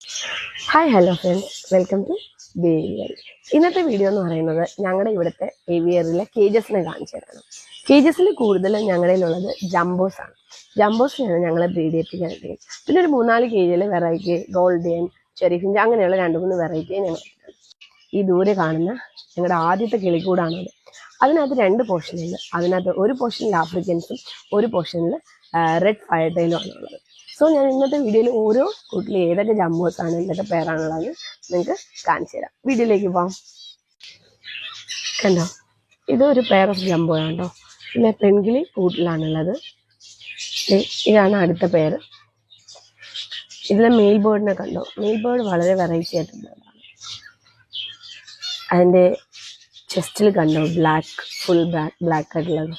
Hi hello friends, welcome to ബേവിയർ. ഇന്നത്തെ video എന്ന് പറയുന്നത് ഞങ്ങളുടെ ഇവിടുത്തെ ഏവിയറിലെ കേജസിനെ കാണിച്ചു തരാണ്. കേജസിൽ കൂടുതലും ഞങ്ങളിലുള്ളത് ജംബോസ് ആണ്. ജംബോസിനാണ് ഞങ്ങളെ ബ്രീഡ് ചെയ്യിപ്പിക്കാനായിട്ട്. പിന്നെ ഒരു 3-4 കേജിൽ വെറൈറ്റി ഗോൾഡിയൻ, ചെറിഫിഞ്ച് അങ്ങനെയുള്ള 2-3 വെറൈറ്റിയെ ഞങ്ങൾ. ഈ ദൂരെ കാണുന്ന ഞങ്ങളുടെ ആദ്യത്തെ കിളിക്കൂടാണത്. അതിനകത്ത് 2 പോർഷനുണ്ട്. അതിനകത്ത് ഒരു പോർഷനിൽ ആഫ്രിക്കൻസും ഒരു പോർഷനിൽ റെഡ് ഫയർ ടൈലും ആണുള്ളത്. സോ ഞാൻ ഇന്നത്തെ വീഡിയോയിൽ ഓരോ കൂട്ടിൽ ഏതൊക്കെ ജംബോസ് ആണ്, എന്തൊക്കെ പേരാണുള്ളത് നിങ്ങൾക്ക് കാണിച്ചു തരാം. വീഡിയോയിലേക്ക് പോകാം. കണ്ടോ, ഇതൊരു പെയർ ഓഫ് ജംബോ ആണ് കേട്ടോ. പിന്നെ പെൺകിളി കൂട്ടിലാണുള്ളത്. ഇതാണ് അടുത്ത പെയർ. ഇതിലെ മെയിൽ ബേർഡിനെ കണ്ടോ. മെയിൽ ബേർഡ് വളരെ വെറൈറ്റി ആയിട്ടുള്ളതാണ്. അതിൻ്റെ ചെസ്റ്റിൽ കണ്ടോ ബ്ലാക്ക്, ഫുൾ ബ്ലാക്ക് ആയിട്ടുള്ളത്.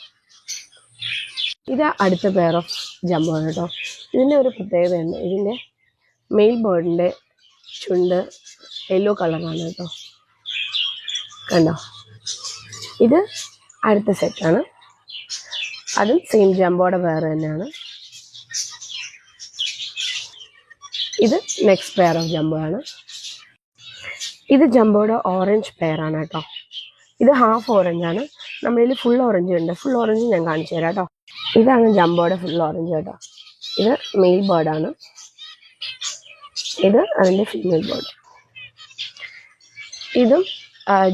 ഇത് അടുത്ത പെയർ ഓഫ് ജംബോ ആണ് കേട്ടോ. ഇതിൻ്റെ ഒരു പ്രത്യേകതയുണ്ട്. ഇതിൻ്റെ മെയിൽ ബേർഡിൻ്റെ ചുണ്ട് യെല്ലോ കളറാണ് കേട്ടോ. കണ്ടോ, ഇത് അടുത്ത സെറ്റാണ്. അതും സെയിം ജംബോയുടെ പെയർ തന്നെയാണ്. ഇത് നെക്സ്റ്റ് പെയർ ഓഫ് ജംബോ ആണ്. ഇത് ജംബോയുടെ ഓറഞ്ച് പെയറാണ് കേട്ടോ. ഇത് ഹാഫ് ഓറഞ്ച് ആണ്. നമ്മളിൽ ഫുൾ ഓറഞ്ച് ഉണ്ട്. ഫുൾ ഓറഞ്ച് ഞാൻ കാണിച്ചു തരാം കേട്ടോ. ഇതാണ് ജംബോയുടെ ഫുൾ ഓറഞ്ച് കേട്ടോ. ഇത് മെയിൽ ബേർഡാണ്. ഇത് അതിൻ്റെ ഫീമെയിൽ ബേർഡ്. ഇതും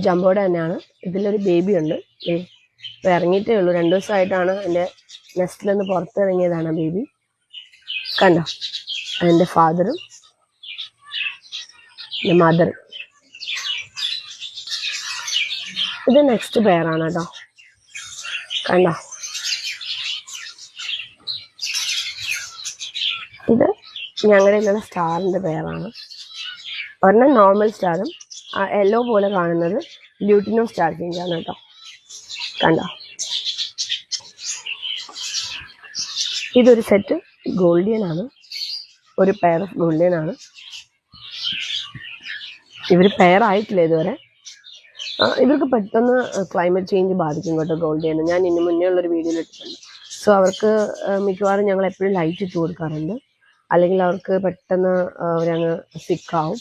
ജംബോയുടെ തന്നെയാണ്. ഇതിലൊരു ബേബി ഉണ്ട്. ഇപ്പോൾ ഇറങ്ങിയിട്ടേ ഉള്ളൂ. 2 ദിവസമായിട്ടാണ് എൻ്റെ നെസ്റ്റിൽ നിന്ന് പുറത്തിറങ്ങിയതാണ് ബേബി. കണ്ടോ, അതിൻ്റെ ഫാദറും എൻ്റെ മദറും. ഇത് നെക്സ്റ്റ് പെയറാണ് കേട്ടോ. കണ്ടോ, ഇത് ഞങ്ങളുടെ ഇങ്ങനെ സ്റ്റാറിൻ്റെ പെയറാണ്. ഒരെണ്ണം നോർമൽ സ്റ്റാറും യെല്ലോ പോലെ കാണുന്നത് ല്യൂട്ടിനോ സ്റ്റാർ ഫിഞ്ചാണ് കേട്ടോ. കണ്ടോ, ഇതൊരു സെറ്റ് ഗോൾഡിയൻ ആണ്. ഒരു പെയർ ഓഫ് ഗോൾഡിയൻ ആണ്. ഇവർ പെയർ ആയിട്ടില്ല ഇതുവരെ. ഇവർക്ക് പെട്ടെന്ന് ക്ലൈമറ്റ് ചേഞ്ച് ബാധിക്കും കേട്ടോ ഗോൾഡിയൻ. ഞാൻ ഇനി മുന്നേ ഉള്ളൊരു വീഡിയോയിൽ ഇട്ടിട്ടുണ്ട്. സോ അവർക്ക് മിക്കവാറും ഞങ്ങൾ എപ്പോഴും ലൈറ്റ് ഇട്ട് കൊടുക്കാറുണ്ട്. അല്ലെങ്കിൽ അവർക്ക് പെട്ടെന്ന് അവരങ്ങ് സിക്കാവും.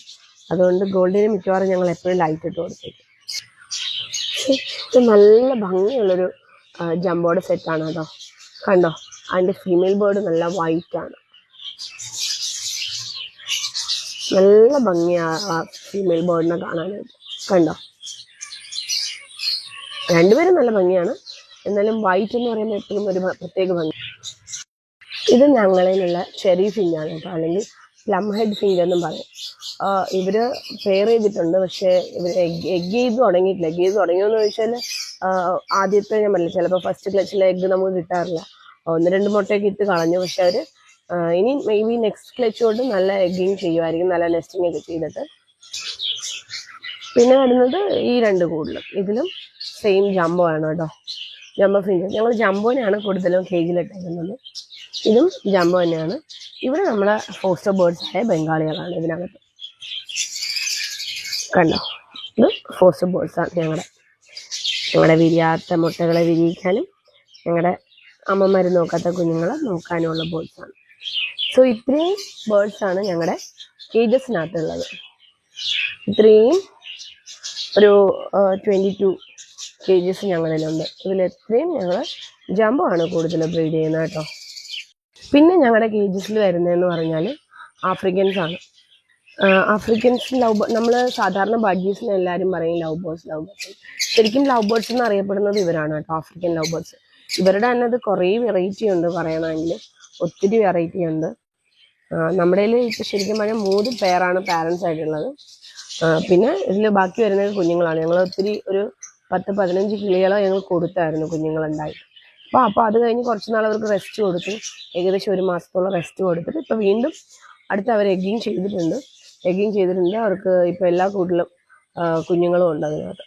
അതുകൊണ്ട് ഗോൾഡിന് മിക്കവാറും ഞങ്ങൾ എപ്പോഴും ലൈറ്റ് ഇട്ട് കൊടുത്തേക്കും. ഇത് നല്ല ഭംഗിയുള്ളൊരു ജംബോയുടെ സെറ്റാണ് കേട്ടോ. കണ്ടോ, അതിൻ്റെ ഫീമെയിൽ ബേർഡ് നല്ല വൈറ്റ് ആണ്. നല്ല ഭംഗിയാണ് ആ ഫീമെയിൽ ബേർഡിനെ കാണാനായിട്ട്. കണ്ടോ, രണ്ടുപേരും നല്ല ഭംഗിയാണ്. എന്നാലും വൈറ്റ് എന്ന് പറയുമ്പോൾ എപ്പോഴും ഒരു പ്രത്യേക ഭംഗി. ഇത് ഞങ്ങളിലുള്ള ചെറി ഫിഞ്ചാണ് കേട്ടോ, അല്ലെങ്കിൽ പ്ലം ഹെഡ് ഫിഞ്ച് എന്നും പറയും. ഇവർ പെയർ ചെയ്തിട്ടുണ്ട്. പക്ഷേ ഇവർ എഗ് ചെയ്ത് തുടങ്ങിയിട്ടില്ല. എഗ് ചെയ്ത് തുടങ്ങിയെന്ന് ചോദിച്ചാൽ ആദ്യത്തെ ഞാൻ പറഞ്ഞില്ല, ചിലപ്പോൾ ഫസ്റ്റ് ക്ലച്ചിലെ എഗ്ഗ് നമുക്ക് കിട്ടാറില്ല. 1-2 മുട്ടയൊക്കെ ഇട്ട് കളഞ്ഞു. പക്ഷെ അവർ ഇനി മേ ബി നെക്സ്റ്റ് ക്ലച്ച് കൊണ്ട് നല്ല എഗ്ഗിങ് ചെയ്യുമായിരിക്കും, നല്ല നെസ്റ്റിംഗ് ഒക്കെ ചെയ്തിട്ട്. പിന്നെ വരുന്നത് ഈ 2 കൂടുതലും. ഇതിലും സെയിം ജംബോ ആണ് കേട്ടോ, ജംബോ ഫിഞ്ച്. ഞങ്ങൾ ജംബോനെയാണ് കൂടുതലും കേജിലിട്ടേക്കുന്നത്. ഇതും ജംബോ തന്നെയാണ്. ഇവിടെ നമ്മളെ ഫോസ്റ്റർ ബേർഡ്സ് ആയ ബംഗാളികളാണ് ഇതിനകത്ത്. കണ്ടോ, ഇത് ഫോസ്റ്റർ ബേർഡ്സ് ആണ്. ഞങ്ങളുടെ വിരിയാത്ത മുട്ടകളെ വിരിയിക്കാനും ഞങ്ങളുടെ അമ്മമാർ നോക്കാത്ത കുഞ്ഞുങ്ങളെ നോക്കാനുമുള്ള ബേർഡ്സാണ്. സോ ഇത്രയും ബേർഡ്സാണ് ഞങ്ങളുടെ കേജസിനകത്തുള്ളത്. ഇത്രയും ഒരു 22 കേജസ് ഞങ്ങളിലുണ്ട്. ഇതിലെത്രയും ഞങ്ങൾ ജംബോ ആണ് കൂടുതൽ ബ്രീഡ് ചെയ്യുന്നത് കേട്ടോ. പിന്നെ ഞങ്ങളുടെ കേജസിൽ വരുന്നതെന്ന് പറഞ്ഞാൽ ആഫ്രിക്കൻസ് ആണ്. ആഫ്രിക്കൻസ് നമ്മൾ സാധാരണ ബഡ്ജീസിന് എല്ലാവരും പറയും ലവ് ബേർഡ്സ്. ശരിക്കും ലവ് ബേർഡ്സ് എന്ന് അറിയപ്പെടുന്നത് ഇവരാണ് കേട്ടോ, ആഫ്രിക്കൻ ലവ് ബേർഡ്സ്. ഇവരുടെ തന്നെ അത് കുറേ വെറൈറ്റി ഉണ്ട്. പറയണമെങ്കിൽ ഒത്തിരി വെറൈറ്റി ഉണ്ട്. നമ്മുടെ കയ്യിൽ ഇപ്പോൾ ശരിക്കും പറഞ്ഞാൽ 3 പെയറാണ് പാരൻസ് ആയിട്ടുള്ളത്. പിന്നെ ഇതിൽ ബാക്കി വരുന്നത് കുഞ്ഞുങ്ങളാണ്. ഞങ്ങൾ ഒത്തിരി ഒരു 10-15 കിളികളെ ഞങ്ങൾ കൊടുത്തായിരുന്നു കുഞ്ഞുങ്ങളുണ്ടായിട്ട്. അപ്പോൾ അത് കഴിഞ്ഞ് കുറച്ച് നാൾ അവർക്ക് റെസ്റ്റ് കൊടുത്തു. ഏകദേശം 1 മാസത്തോളം റെസ്റ്റ് കൊടുത്തിട്ട് ഇപ്പോൾ വീണ്ടും അടുത്ത് അവർ എഗ്ഗിങ് ചെയ്തിട്ടുണ്ട്. അവർക്ക് ഇപ്പോൾ എല്ലാ കൂട്ടിലും കുഞ്ഞുങ്ങളും ഉണ്ട് അതിനകത്ത്.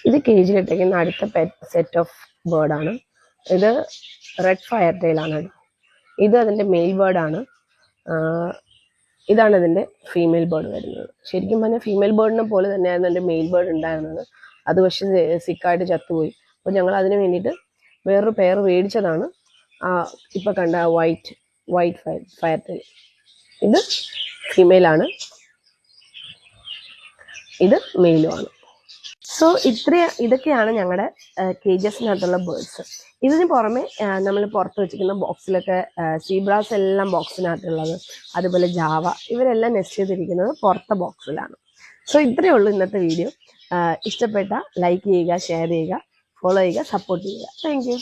ഇത് കേജിലിട്ടേക്കുന്ന അടുത്ത സെറ്റ് ഓഫ് ബേർഡാണ്. ഇത് റെഡ് ഫയർ ടൈലാണ്. ഇത് അതിൻ്റെ മെയിൽ ബേർഡാണ്. ഇതാണ് അതിൻ്റെ ഫീമെയിൽ ബേർഡ് വരുന്നത്. ശരിക്കും പറഞ്ഞാൽ ഫീമെയിൽ ബേർഡിനെ പോലെ തന്നെയായിരുന്നു എൻ്റെ മെയിൽ ബേർഡ് ഉണ്ടായിരുന്നത്. അത് പക്ഷേ സിക്കായിട്ട് ചത്തുപോയി. അപ്പോൾ ഞങ്ങൾ അതിന് വേണ്ടിയിട്ട് വേറൊരു പെയർ മേടിച്ചതാണ്. ഇപ്പോൾ കണ്ട വൈറ്റ് ഫയർ ടൈൽ. ഇത് ഫീമെയിലാണ്, ഇത് മെയിലുമാണ്. സോ ഇതൊക്കെയാണ് ഞങ്ങളുടെ കേജസിനകത്തുള്ള ബേർഡ്സ്. ഇതിന് പുറമെ നമ്മൾ പുറത്ത് വെച്ചിരിക്കുന്ന ബോക്സിലൊക്കെ സീബ്രാസ് എല്ലാം ബോക്സിനകത്തുള്ളത്, അതുപോലെ ജാവ, ഇവരെല്ലാം നെസ്റ്റ് ചെയ്തിരിക്കുന്നത് പുറത്തെ ബോക്സിലാണ്. സോ ഇത്രയേ ഉള്ളൂ ഇന്നത്തെ വീഡിയോ. ഇഷ്ടപ്പെട്ട ലൈക്ക് ചെയ്യുക, ഷെയർ ചെയ്യുക, ഫോളോ ചെയ്യുക, സപ്പോർട്ട് ചെയ്യുക. Thank you.